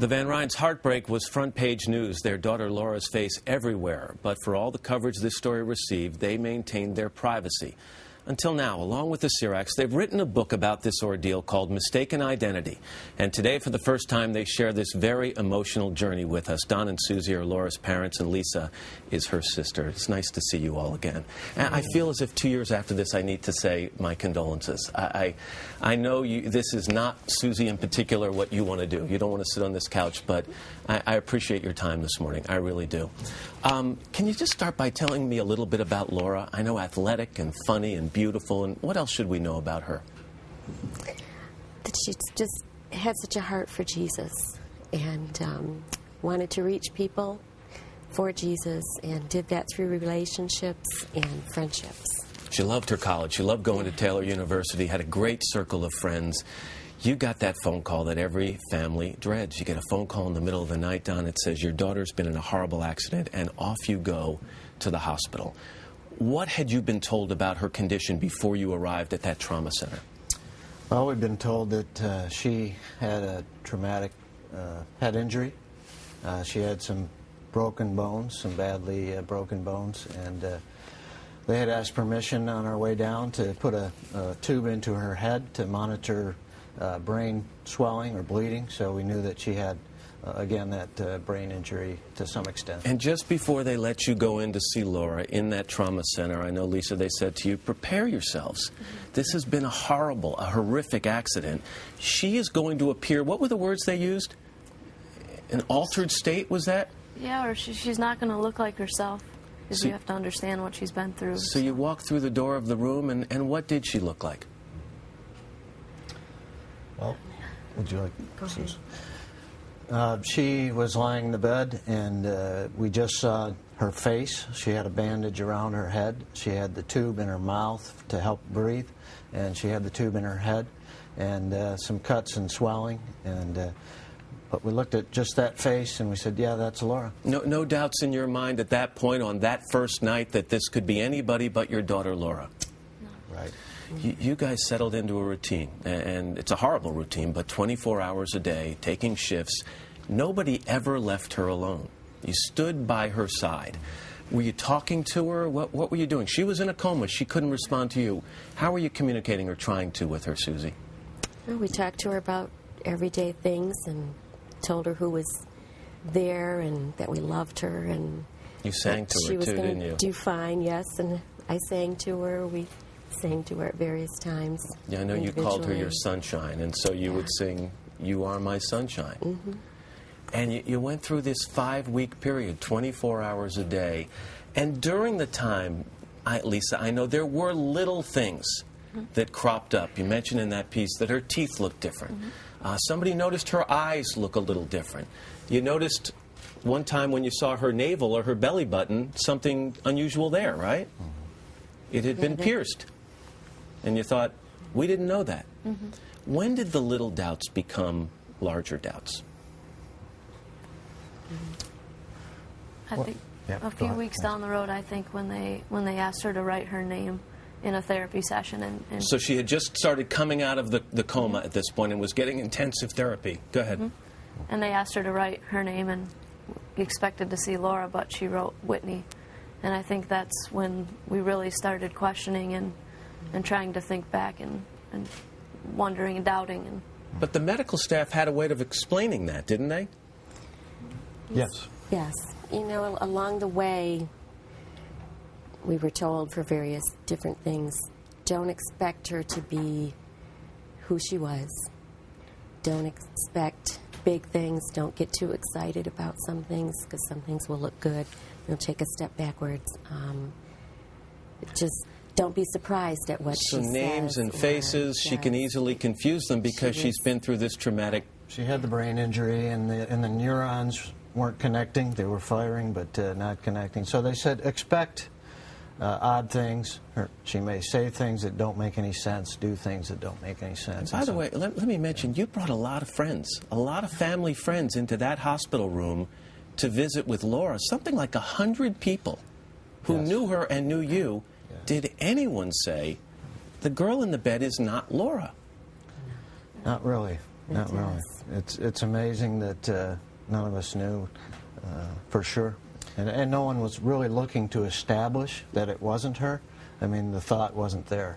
The Van Ryn's heartbreak was front-page news, their daughter Laura's face everywhere. But for all the coverage this story received, they maintained their privacy. Until now, along with the Siraks, they've written a book about this ordeal called Mistaken Identity. And today, for the first time, they share this very emotional journey with us. Don and Susie are Laura's parents, and Lisa is her sister. It's nice to see you all again. And I feel as if 2 years after this, I need to say my condolences. I know this is not, Susie in particular, what you want to do. You don't want to sit on this couch, but I appreciate your time this morning. I really do. Can you just start by telling me a little bit about Laura? I know athletic and funny and beautiful, and what else should we know about her? That she just had such a heart for Jesus and wanted to reach people for Jesus, and did that through relationships and friendships. She loved her college. She loved going to Taylor University, had a great circle of friends. You got that phone call that every family dreads. You get a phone call in the middle of the night, Don. It says your daughter's been in a horrible accident, and off you go to the hospital. What had you been told about her condition before you arrived at that trauma center? Well, we've been told that she had a traumatic head injury. She had some broken bones, some badly broken bones, and they had asked permission on our way down to put a tube into her head to monitor brain swelling or bleeding, so we knew that she had, again, that brain injury to some extent. And just before they let you go in to see Laura in that trauma center, I know, Lisa, they said to you, prepare yourselves. This has been a horrific accident. She is going to appear, what were the words they used? An altered state, was that? Yeah, or she's not going to look like herself, because you have to understand what she's been through. So you walked through the door of the room, and what did she look like? Well, would you like to? She was lying in the bed, and we just saw her face. She had a bandage around her head. She had the tube in her mouth to help breathe, and she had the tube in her head, and some cuts and swelling. But we looked at just that face, and we said, yeah, that's Laura. No doubts in your mind at that point, on that first night, that this could be anybody but your daughter, Laura? No. Right. You guys settled into a routine, and it's a horrible routine, but 24 hours a day, taking shifts. Nobody ever left her alone. You stood by her side. Were you talking to her? What were you doing? She was in a coma. She couldn't respond to you. How were you communicating or trying to with her, Susie? Well, we talked to her about everyday things and told her who was there and that we loved her. And you sang to her, too, didn't you? She was going to do fine, yes, and I sang to her. We sang to her at various times. Yeah, I know you called her your sunshine, and so you would sing, "You Are My Sunshine." Mm-hmm. And you went through this 5-week period, 24 hours a day. And during the time, Lisa, I know there were little things that cropped up. You mentioned in that piece that her teeth looked different. Somebody noticed her eyes look a little different. You noticed one time when you saw her navel or her belly button, something unusual there, right? It had been pierced. And you thought, we didn't know that. When did the little doubts become larger doubts? I think a few weeks down the road, I think, when they asked her to write her name in a therapy session. And so she had just started coming out of the coma at this point and was getting intensive therapy. Go ahead. And they asked her to write her name, and expected to see Laura, but she wrote Whitney. And I think that's when we really started questioning and trying to think back and wondering and doubting. But the medical staff had a way of explaining that, didn't they? Yes. Yes. You know, along the way, we were told for various different things, don't expect her to be who she was. Don't expect big things. Don't get too excited about some things, because some things will look good. You'll take a step backwards. Just don't be surprised at what she says. So names and faces, she can easily confuse them because she's been through this traumatic... She had the brain injury, and the neurons weren't connecting. They were firing, but not connecting. So they said, expect odd things. Or she may say things that don't make any sense, do things that don't make any sense. By the way, let me mention, you brought a lot of friends, a lot of family friends into that hospital room to visit with Laura. Something like 100 people who knew her and knew you. Did anyone say, the girl in the bed is not Laura? Not really. not It really. does. It's amazing that none of us knew for sure. And no one was really looking to establish that it wasn't her. I mean, the thought wasn't there.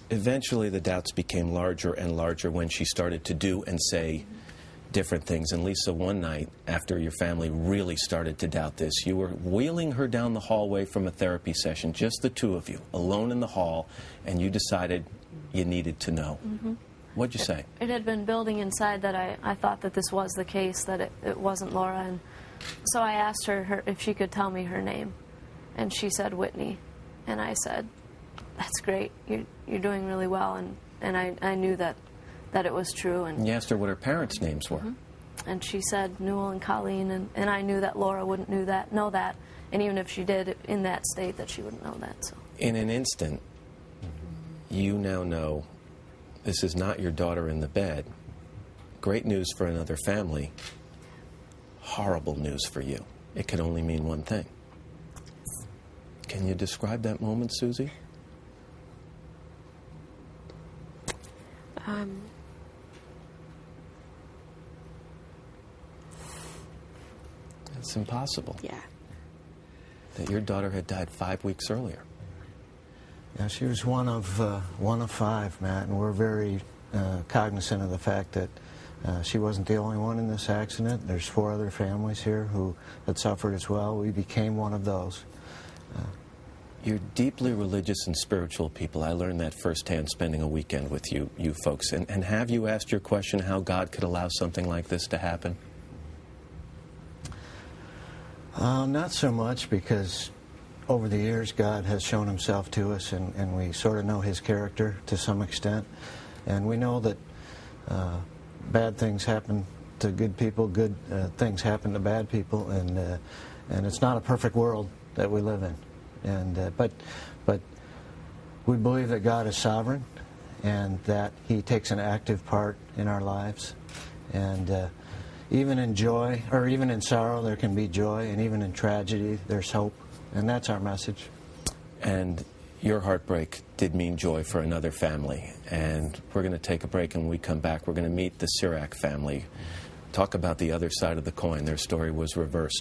Eventually, the doubts became larger and larger when she started to do and say different things. And Lisa, one night, after your family really started to doubt this, you were wheeling her down the hallway from a therapy session, just the two of you, alone in the hall, and you decided you needed to know. What'd you say? It had been building inside that I thought that this was the case, that it wasn't Laura. And so I asked her if she could tell me her name. And she said Whitney. And I said, that's great. You're doing really well. And I knew that it was true. And You asked her what her parents' names were. and she said Newell and Colleen. And I knew that Laura wouldn't know that. And even if she did in that state, that she wouldn't know that. So In an instant, you now know this is not your daughter in the bed. Great news for another family. Horrible news for you. It could only mean one thing. Can you describe that moment, Susie? It's impossible Yeah. that your daughter had died 5 weeks earlier. Yeah, she was one of 5, Matt, and we're very cognizant of the fact that she wasn't the only one in this accident. There's 4 other families here who had suffered as well. We became one of those. You're deeply religious and spiritual people. I learned that firsthand spending a weekend with you folks. And have you asked your question how God could allow something like this to happen? Not so much, because over the years God has shown himself to us, and we sort of know his character to some extent. And we know that bad things happen to good people, good things happen to bad people, and it's not a perfect world that we live in. And but we believe that God is sovereign, and that he takes an active part in our lives. And even in joy, or even in sorrow, there can be joy, and even in tragedy, there's hope. And that's our message. And your heartbreak did mean joy for another family. And we're going to take a break, and when we come back, we're going to meet the Sirac family. Talk about the other side of the coin. Their story was reversed.